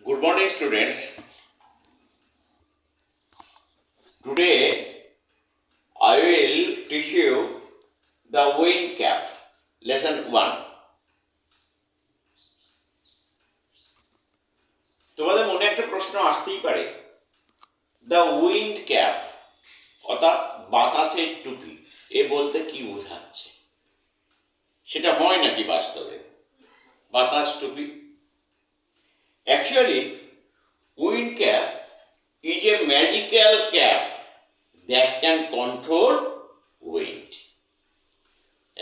Good morning, students. Today I will teach you the wind cap. Lesson 1. তোমাদের মনে একটা প্রশ্ন আসতেই পারে, দ্য উইন্ড ক্যাপ অর্থাৎ বাতাসের টুপি এ বলতে কি বোঝাচ্ছে? সেটা হয় নাকি বাস্তবে বাতাস টুপি? Actually, wind cap is a magical cap that can control wind.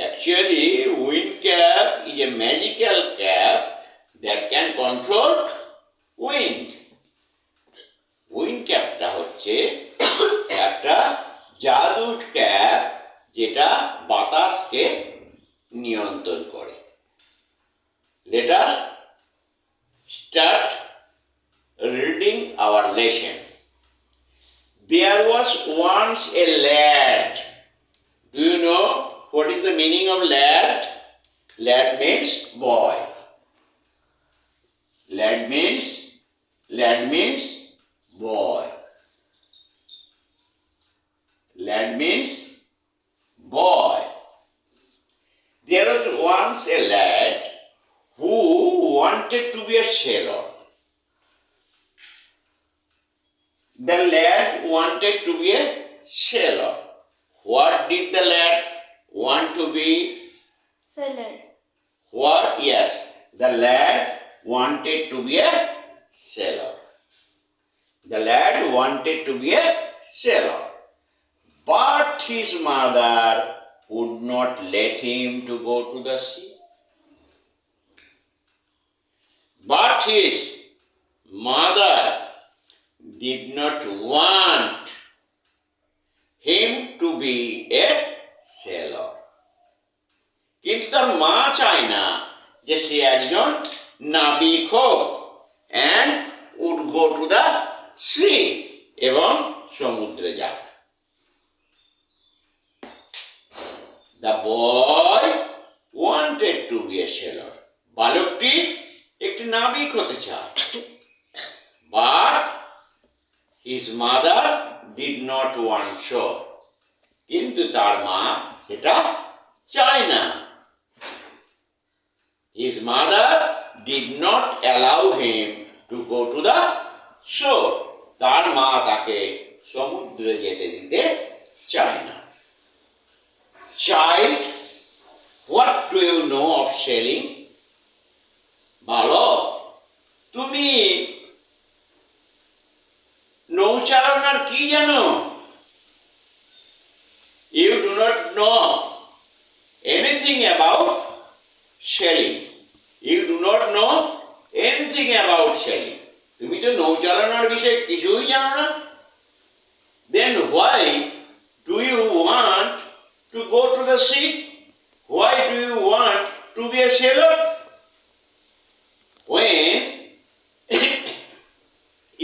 Actually, wind cap is a magical cap that can control wind. Wind capটা হচ্ছে একটা জাদুর ক্যাপ যেটা বাতাসকে নিয়ন্ত্রণ করে। Let us start reading our lesson. There was once a lad. Do you know what is the meaning of lad? Lad means boy. Lad means boy. Lad means boy. There was once a lad who wanted to be a sailor. The lad wanted to be a sailor. What did the lad want to be? Sailor. What? Yes, the lad wanted to be a sailor. The lad wanted to be a sailor. But his mother would not let him to go to the sea. But his mother did not want him to be a sailor. কিন্তু তার মা চায় না যে সে একজন নাবিক হোক and would go to the sea এবং সমুদ্রে যাক। The boy wanted to be a sailor. বালকটি একটি নাবিক হতে চায়। But his mother did not want so. কিন্তু তার মা সেটা চায় না। His mother did not allow him to go to the shore. তার মা তাকে সমুদ্রে যেতে দিতে চায় না। Child, what do you know of sailing? বালক, তুমি নৌচালনার কি জানো? You do not know anything about sailing. You do not know anything about sailing. তুমি তো নৌচালনার বিষয়ে কিছুই জানো না। Then why do you want to go to the sea? Why do you want to be a sailor? When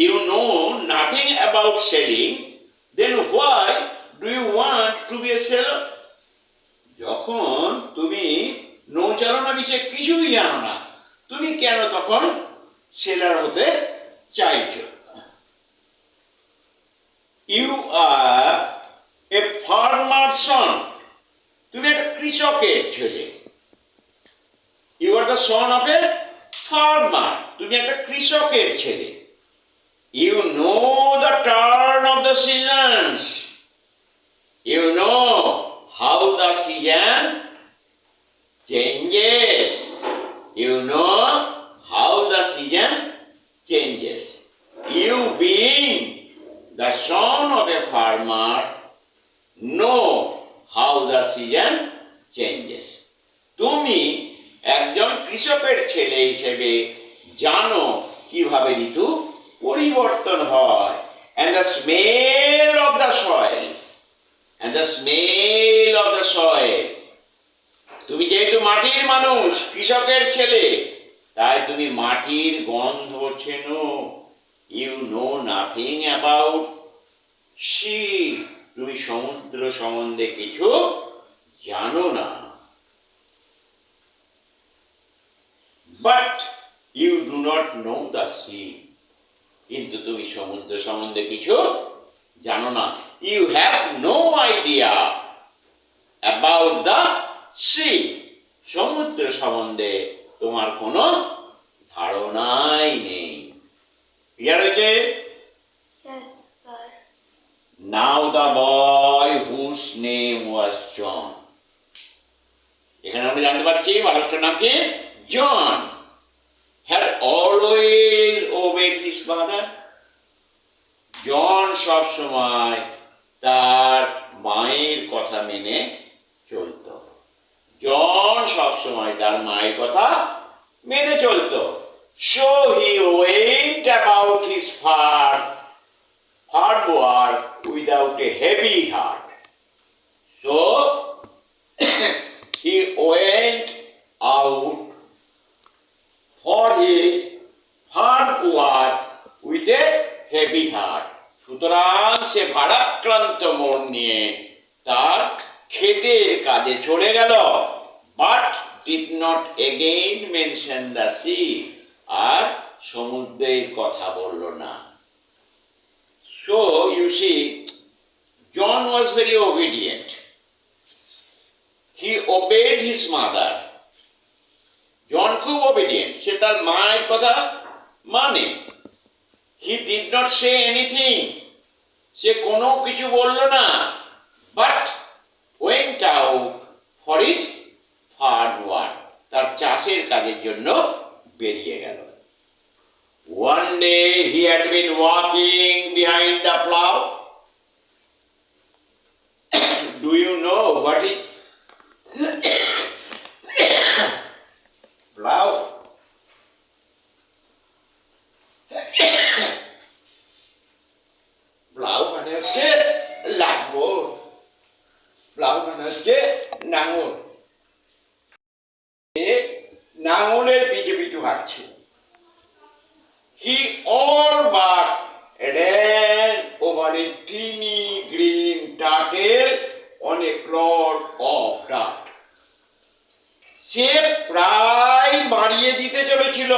you know nothing about sailing, then why do you want to be a sailor? যখন তুমি নৌচালনা বিষয়ে কিছুই জানো না, তুমি কেন তখন seller হতে চাইছো? You are a farmer's son. তুমি একটা কৃষকের ছেলে। You are the son of a farmer. তুমি একটা কৃষকের ছেলে। You know the turn of the seasons. You know how the season changes. You know how the season changes. You being the son of a farmer know how the season changes. তুমি একজন কৃষকের ছেলে হিসেবে জানো কিভাবে ঋতু পরিবর্তন হয়। And the smell of the soil. And the smell of the soil. তুমি যেহেতু মাটির মানুষ, কৃষকের ছেলে, তাই তুমি মাটির গন্ধ চেনো। You know nothing about sea. তুমি সমুদ্র সম্বন্ধে কিছু জানো না। But you do not know the sea. কিন্তু তুমি সমুদ্র সম্বন্ধে কিছু জানো না। You have no idea about the sea. সমুদ্র সম্বন্ধে তোমার কোনো ধারণাই নেই। ক্লিয়ার হয়েছে? Yes, sir. Now the boy whose name was John. এখানে আমরা জানতে পারছি বালকটার নাম কি? জন। Had always obeyed his father. জন সব সময় তার মায়ের কথা মেনে চলত। জন সব সময় তার মায়ের কথা মেনে চলত। So he went about his farm work without a heavy heart. So he went out for his farm work with a heavy heart. সুতরাং সে ভারাক্রান্ত মন নিয়ে তার ক্ষেতের কাজে চলে গেল, but did not again mention the sea. আর সমুদ্রের কথা বলল না। So you see, John was very obedient. He obeyed his mother. জন খুব obedient. সে তার মায়ের কথা মানে। He did not say anything. সে কোনো কিছু বলল না, but went out for his farm work. তার চাষের কাজের জন্য বেরিয়ে গেল। One day he had been walking behind the plow. Do you know what is plow? Plow মানে হচ্ছে লাঙল। প্লাউ মানে হচ্ছে নাঙল। নাঙলের পিছু পিছু হাঁটছে। He all but ran over a teeny green turtle on a clod of dirt. সে প্রায় মারিয়ে দিতে চলেছিল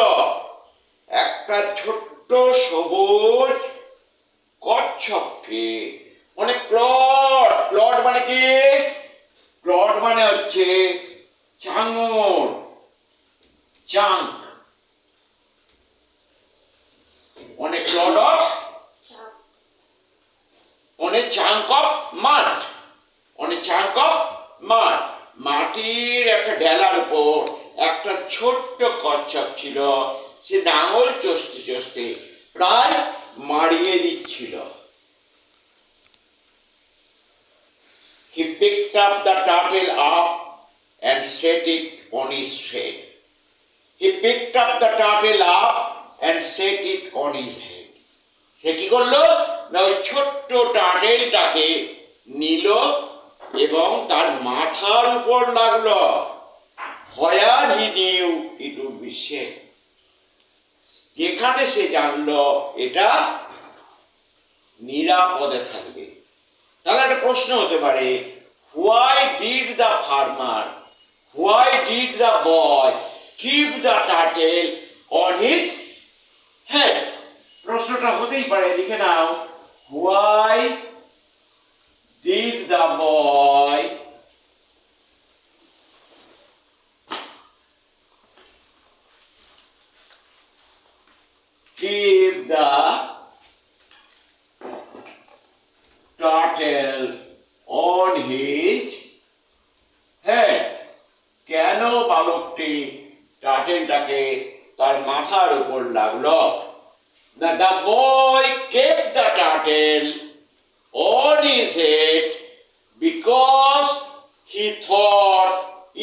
একটা ছোট্ট সবুজ কচ্ছপকে। অনেক ক্লড। ক্লড মানে কি? ক্লড মানে হচ্ছে চাঙড়, chunk. on a clod of on a chunk of mud. On a chunk of mud. মাটির একটা ঢেলার উপর একটা ছোট্ট কচ্ছপ ছিল। সে নাঙল চষতে চষতে প্রায় মারিয়ে দিচ্ছিল। He picked up the turtle up and set it on his head. He picked up the turtle up and set it on his head. সে কি করলো না, ওই ছোট্ট টার্টেলটাকে নিল এবং তার মাথার উপর লাগলো। Where he knew it would be safe. যেখানে সে জানলো এটা নিরাপদে থাকবে। তাহলে একটা প্রশ্ন হতে পারে, why did the farmer, why did the boy keep the turtle on his head? প্রশ্নটা হতেই পারে, লিখে নাও, why did the boy keep the turtle on his head? কেন বালকটি টার্টেলটাকে তার মাথার উপর লাগলো? Now the boy kept the turtle on his head because he thought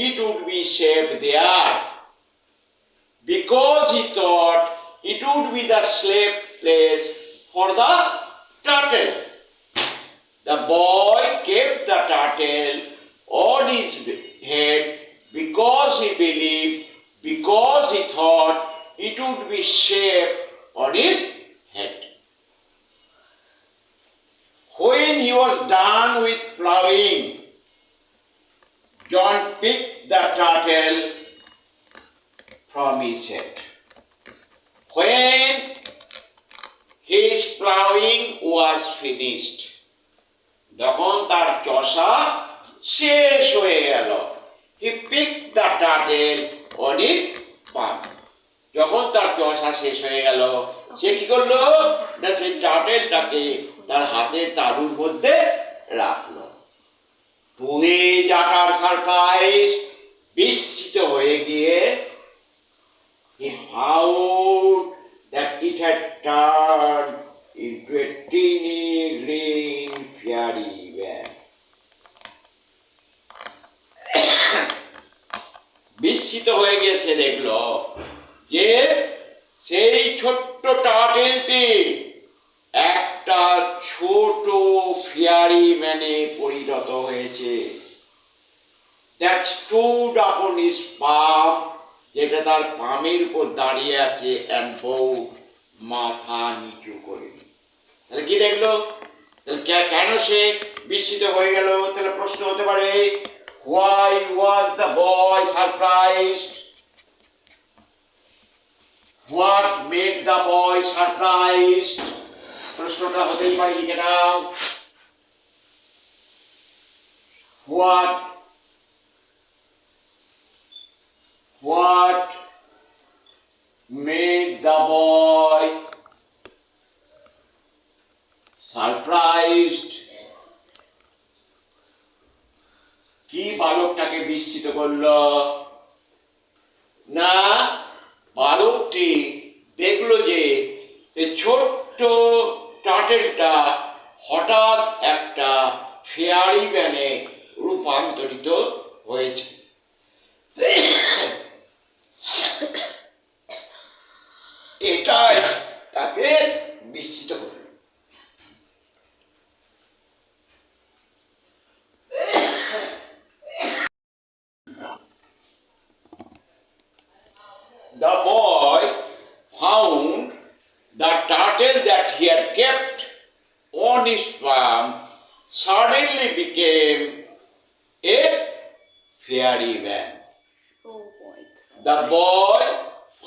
it would be safe there. Because he thought it would be the safe place for the turtle. The boy kept the turtle on his head because he believed, because he thought it would be safe on his head. When he was done with plowing, John picked the turtle from his head. When plowing was finished. যখন তার চষা শেষ হয়ে গেল, he picked the turtle on his palm. যখন তার চষা শেষ হয়ে গেল, সে কি করলো না সেই টার্টেলটাকে তার হাতের তালুর মধ্যে রাখলো। To his utter surprise, বিস্মিত হয়ে গিয়ে he found that it had turned into a teeny green fairy wand. বিস্মিত হয়ে গিয়ে সে দেখলো যে সেই ছোট্ট টার্টেলটি একটা ছোট ফেয়ারি ম্যানে পরিণত হয়েছে। That stood upon his palm, যেটা তার পামের উপর দাঁড়িয়ে আছে, and bowed, মাথা নিচু করে। তাহলে কি দেখলো? তাহলে কেন সে বিস্মিত হয়ে গেল? তাহলে প্রশ্ন হতে পারে, why was the boy surprised? What made the boy surprised? প্রশ্নটা হতেই পারে, লিখে নাও। What made the boy surprised? কি বালকটাকে বিস্মিত করলো? না, বালকটি দেখলো যে ছোট্ট টার্টেলটা হঠাৎ একটা ফেয়ারি ব্যানে রূপান্তরিত হয়েছে। এটাই তাকে বিস্মিত করল। The boy found the turtle that he had kept on his palm suddenly became a fairy wand. Oh boy. The boy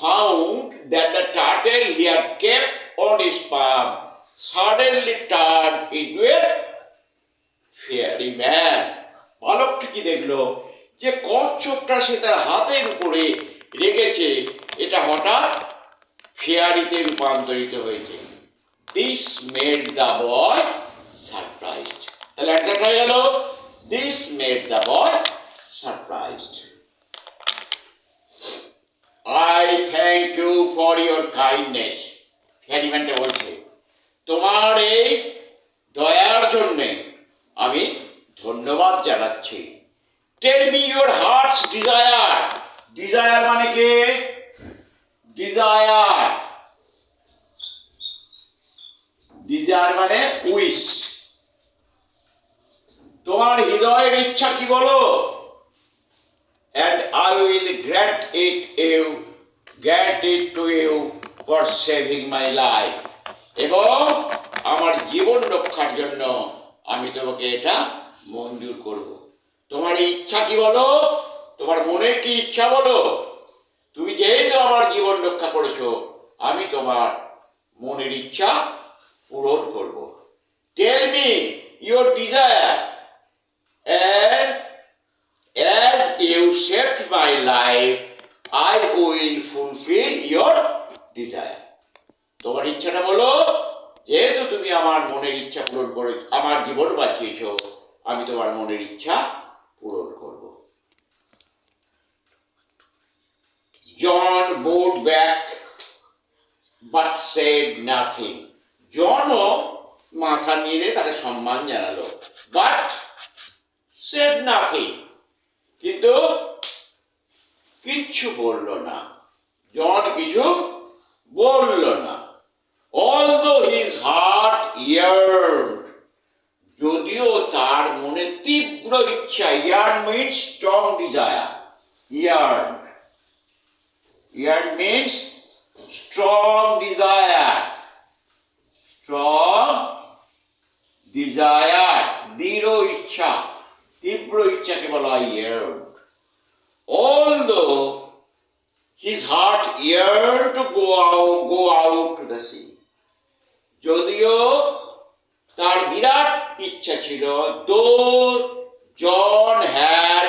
found that the turtle he had kept on his palm suddenly turned into a fairy wand. বালকটি কি দেখলো যে কচ্ছপটা সে তার হাতের উপরে রেখেছে, এটা হঠাৎ ফেয়ারিতে রূপান্তরিত হয়েছে। This made the boy surprised. তাহলে অ্যান্সার হয়ে গেল, this made the boy surprised. I thank you for your kindness. ফেয়ারিম্যানটা বলছে, তোমার এই দয়ার জন্যে আমি ধন্যবাদ জানাচ্ছি। Tell me your heart's desire. Desire মানে কি? Desire. Desire মানে wish. তোমার হৃদয়ের ইচ্ছা কি বলো? And I will grant it to you for saving my life. এবং আমার জীবন রক্ষার জন্য আমি তোমাকে এটা মঞ্জুর করব। তোমার ইচ্ছা কি বলো? তোমার মনের কি ইচ্ছা বলো? তুমি যেহেতু আমার জীবন রক্ষা করেছো, আমি তোমার মনের ইচ্ছা পূরণ করব। Tell me your desire, and as you saved my life, I will fulfill your desire. তোমার ইচ্ছাটা বলো, যেহেতু তুমি আমার মনের ইচ্ছা পূরণ করেছো, আমার জীবন বাঁচিয়েছো, আমি তোমার মনের ইচ্ছা পূরণ করব। John bowed back but said nothing. জনও মাথা নেড়ে তাকে সম্মান জানালো, but said nothing. কিন্তু কিচ্ছু বলল না। জন কিছু বলল না। Although his heart yearned, যদিও তার মনে তীব্র ইচ্ছা, yearn means strong desire. Yearn means strong desire. দৃঢ় ইচ্ছা, তীব্র ইচ্ছাকে বলা হয় yearn. Although his heart yearned to go out to the sea, যদিও তার বিরাট ইচ্ছা ছিল, though John had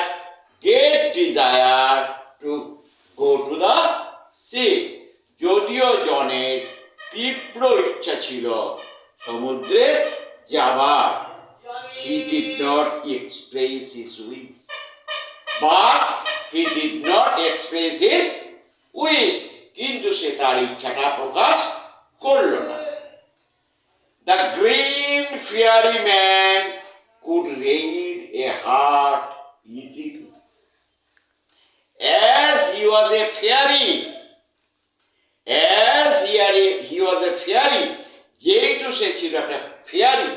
great desire to go to the sea, যদিও জনের তীব্র ইচ্ছা ছিল সমুদ্রে যাবার, he did not express his wish, but he did not express his wish, কিন্তু সে তার ইচ্ছাটা প্রকাশ করল না। The green fairy man could read a heart easily. As he was a fairy, যেহেতু সে ছিল একটা fairy,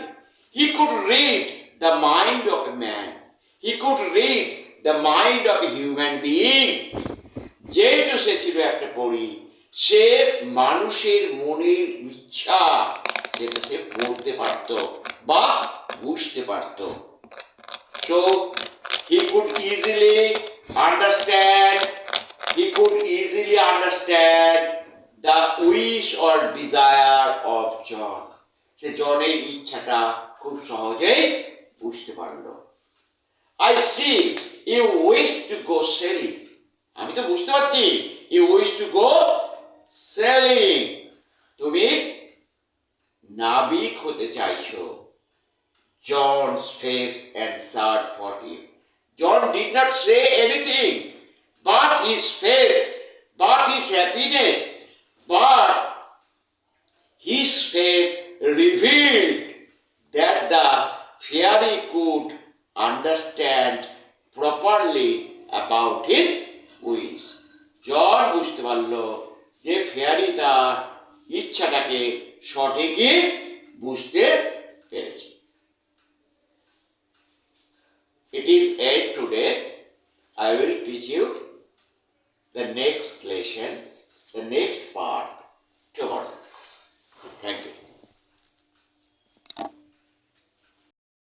he could read the mind of a man. He could read the mind of a human being. যেহেতু সে ছিল একটা পরী, সে মানুষের মনের ইচ্ছা সেটা সে পড়তে পারত বা বুঝতে পারত। So he could easily understand the wish or desire of John. সে জনের ইচ্ছাটা খুব সহজেই বুঝতে পারল। I see you wish to go sailing. আমি তো বুঝতে পারছি, you wish to go sailing. তুমি নাবিক হতে চাইছো। John's face answered for him. John did not say anything, but his face, but his happiness, but his face revealed that the fairy could understand properly about his wish. জন বুঝতে পারল যে fairy তার ইচ্ছাটাকে সঠিকই বুঝতে পেরেছে। It is end today. I will teach you the next lesson, the next part.